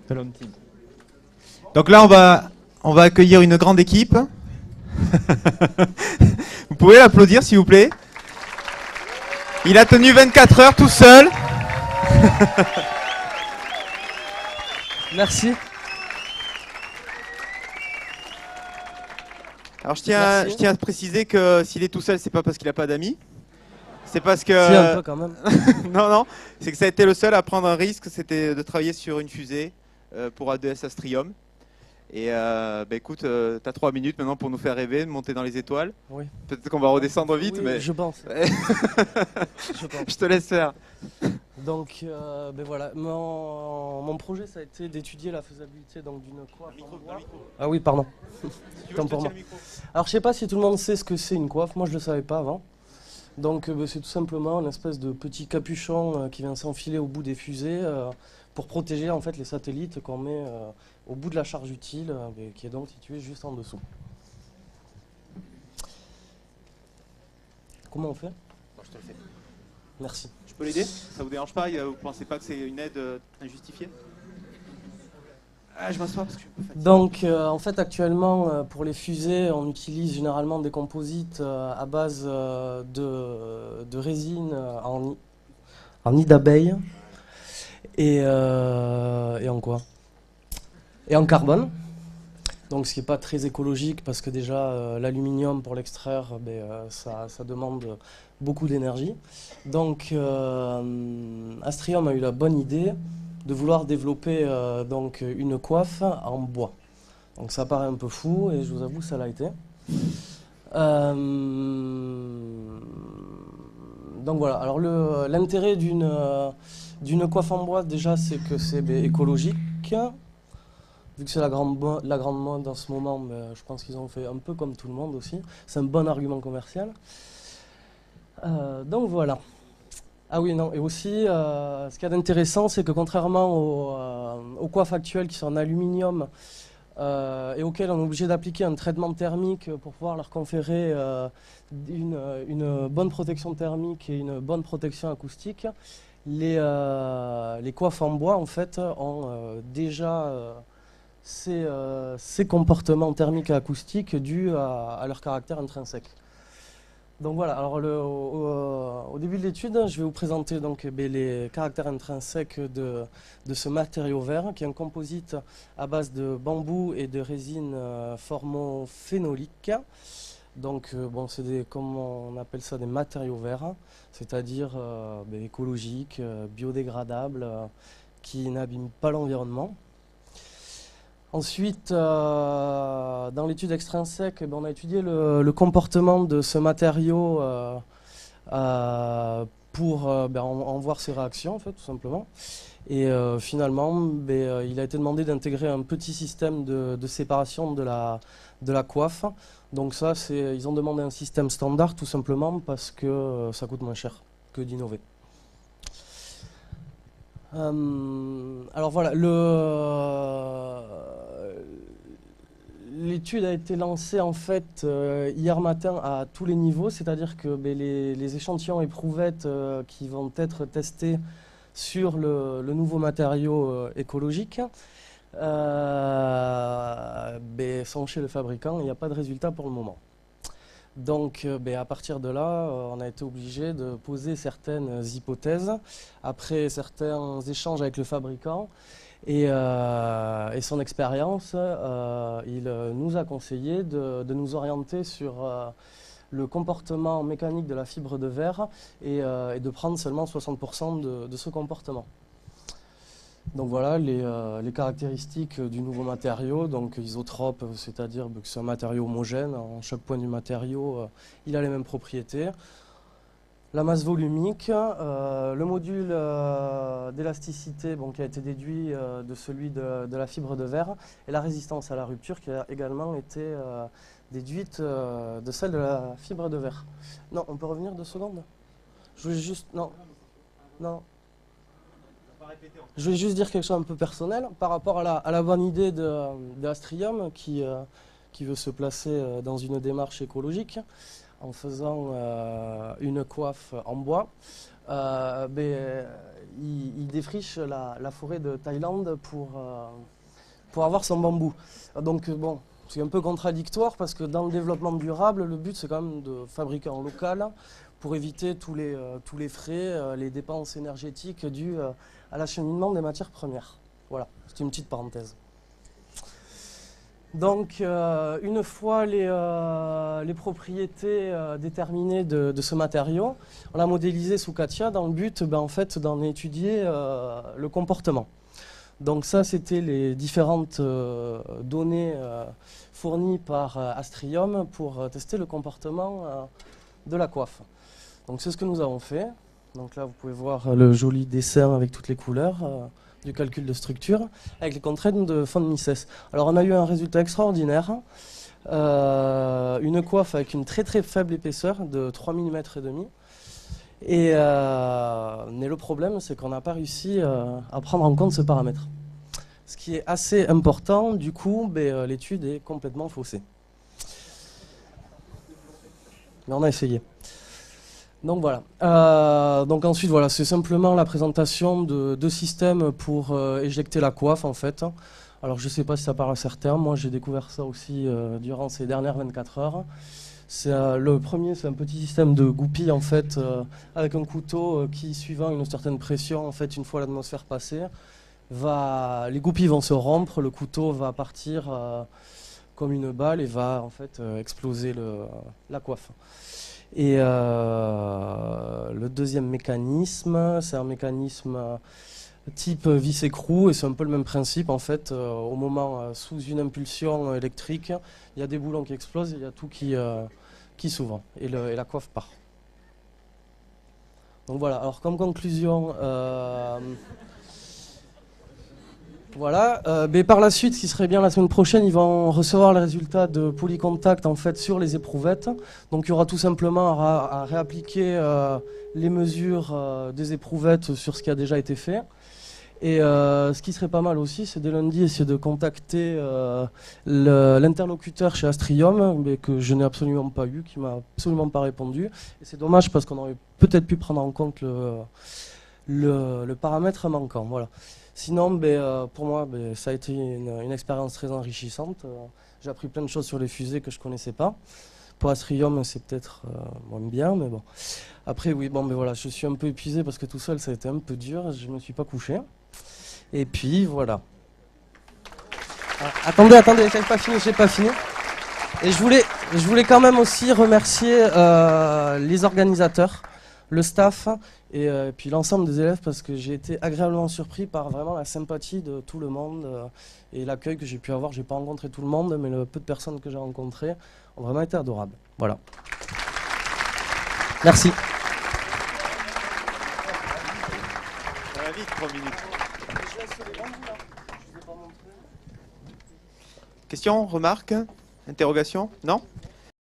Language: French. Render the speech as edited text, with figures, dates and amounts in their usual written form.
Talon Team. Donc là, on va accueillir une grande équipe. Vous pouvez l'applaudir, s'il vous plaît. Il a tenu 24 heures tout seul. Merci. Alors je tiens à préciser que s'il est tout seul, c'est pas parce qu'il n'a pas d'amis. C'est parce que... Si, un peu quand même. non, c'est que ça a été le seul à prendre un risque, c'était de travailler sur une fusée pour ADS Astrium. Et écoute, t'as 3 minutes maintenant pour nous faire rêver, de monter dans les étoiles. Oui. Peut-être qu'on va redescendre vite, Oui, mais... je pense. Je te laisse faire. Donc, voilà, mon projet, ça a été d'étudier la faisabilité d'une coiffe en bois. Ah oui, pardon. Si tu veux, je te tiens le micro. Alors, je sais pas si tout le monde sait ce que c'est une coiffe. Moi, je le savais pas avant. Donc, c'est tout simplement une espèce de petit capuchon qui vient s'enfiler au bout des fusées pour protéger en fait les satellites qu'on met au bout de la charge utile, qui est donc située juste en dessous. Comment on fait? Je te le fais. Merci. Je peux l'aider? Ça vous dérange pas? Vous pensez pas que c'est une aide injustifiée? Ah, je m'assois parce que je suis un peu fatigué. Donc, en fait, actuellement, pour les fusées, on utilise généralement des composites à base de résine en nid d'abeille et en quoi? Et en carbone. Donc, ce qui n'est pas très écologique parce que déjà, l'aluminium pour l'extraire, ça demande beaucoup d'énergie. Donc, Astrium a eu la bonne idée de vouloir développer donc une coiffe en bois. Donc ça paraît un peu fou et je vous avoue ça l'a été. Donc voilà, alors l'intérêt d'une coiffe en bois déjà c'est que c'est écologique. Vu que c'est la grande mode en ce moment, je pense qu'ils ont fait un peu comme tout le monde aussi. C'est un bon argument commercial. Donc voilà. Ah oui, non, et aussi, ce qu'il y a d'intéressant, c'est que contrairement aux coiffes actuelles qui sont en aluminium et auxquelles on est obligé d'appliquer un traitement thermique pour pouvoir leur conférer une bonne protection thermique et une bonne protection acoustique, les coiffes en bois, en fait, ont déjà ces comportements thermiques et acoustiques dus à leur caractère intrinsèque. Donc voilà, alors au début de l'étude, je vais vous présenter donc, les caractères intrinsèques de ce matériau vert, qui est un composite à base de bambou et de résine formophénolique. Donc bon, c'est comme on appelle ça des matériaux verts, c'est-à-dire écologiques, biodégradables, qui n'abîment pas l'environnement. Ensuite, dans l'étude extrinsèque, on a étudié le comportement de ce matériau pour en voir ses réactions, en fait, tout simplement. Et finalement, il a été demandé d'intégrer un petit système de séparation de la coiffe. Donc ça, ils ont demandé un système standard, tout simplement, parce que ça coûte moins cher que d'innover. Alors voilà, l'étude a été lancée en fait hier matin à tous les niveaux, c'est-à-dire que les échantillons éprouvettes qui vont être testés sur le nouveau matériau écologique sont chez le fabricant, il n'y a pas de résultat pour le moment. Donc à partir de là, on a été obligé de poser certaines hypothèses après certains échanges avec le fabricant et son expérience. Il nous a conseillé de nous orienter sur le comportement mécanique de la fibre de verre et de prendre seulement 60% de ce comportement. Donc voilà les caractéristiques du nouveau matériau, donc isotrope, c'est-à-dire que c'est un matériau homogène, en chaque point du matériau il a les mêmes propriétés. La masse volumique, le module d'élasticité qui a été déduit de celui de la fibre de verre et la résistance à la rupture qui a également été déduite de celle de la fibre de verre. Non, on peut revenir 2 secondes? Je voulais juste... Non. Je voulais juste dire quelque chose un peu personnel par rapport à la bonne idée d'Astrium qui veut se placer dans une démarche écologique en faisant une coiffe en bois. il défriche la forêt de Thaïlande pour avoir son bambou. Donc bon, c'est un peu contradictoire parce que dans le développement durable, le but c'est quand même de fabriquer en local pour éviter tous les frais, les dépenses énergétiques dues à l'acheminement des matières premières. Voilà, c'est une petite parenthèse. Donc, une fois les propriétés déterminées de ce matériau, on l'a modélisé sous CATIA dans le but en fait, d'en étudier le comportement. Donc ça, c'était les différentes données fournies par Astrium pour tester le comportement de la coiffe. Donc c'est ce que nous avons fait. Donc là, vous pouvez voir le joli dessin avec toutes les couleurs du calcul de structure, avec les contraintes de fond de Mises. Alors on a eu un résultat extraordinaire, une coiffe avec une très très faible épaisseur de 3 mm et demi. Mais le problème, c'est qu'on n'a pas réussi à prendre en compte ce paramètre. Ce qui est assez important, du coup, l'étude est complètement faussée. Mais on a essayé. Donc voilà. Donc ensuite, voilà, c'est simplement la présentation de deux systèmes pour éjecter la coiffe, en fait. Alors je ne sais pas si ça parle à certains. Moi, j'ai découvert ça aussi durant ces dernières 24 heures. Le premier, c'est un petit système de goupilles, en fait, avec un couteau qui, suivant une certaine pression, en fait, une fois l'atmosphère passée, les goupilles vont se rompre, le couteau va partir comme une balle et va en fait exploser la coiffe. Et le deuxième mécanisme, c'est un mécanisme type vis-écrou, et c'est un peu le même principe en fait. Au moment, sous une impulsion électrique, il y a des boulons qui explosent, et il y a tout qui s'ouvre, et la coiffe part. Donc voilà, alors comme conclusion, voilà. Par la suite, ce qui serait bien la semaine prochaine, ils vont recevoir les résultats de Polycontact en fait sur les éprouvettes. Donc il y aura tout simplement à réappliquer les mesures des éprouvettes sur ce qui a déjà été fait. Et ce qui serait pas mal aussi, c'est dès lundi essayer de contacter l'interlocuteur chez Astrium, mais que je n'ai absolument pas eu, qui m'a absolument pas répondu. Et c'est dommage parce qu'on aurait peut-être pu prendre en compte le paramètre manquant. Voilà. Sinon, pour moi, ça a été une expérience très enrichissante. J'ai appris plein de choses sur les fusées que je ne connaissais pas. Pour Astrium, c'est peut-être moins bien, mais bon. Après, oui, voilà, je suis un peu épuisé parce que tout seul, ça a été un peu dur. Je ne me suis pas couché. Et puis, voilà. Attendez, j'ai pas fini. Et je voulais quand même aussi remercier les organisateurs, le staff et puis l'ensemble des élèves, parce que j'ai été agréablement surpris par vraiment la sympathie de tout le monde et l'accueil que j'ai pu avoir. J'ai pas rencontré tout le monde, mais le peu de personnes que j'ai rencontrées ont vraiment été adorables. Voilà. Merci. Ça va vite, 3 minutes. Questions, remarques, interrogations? Non?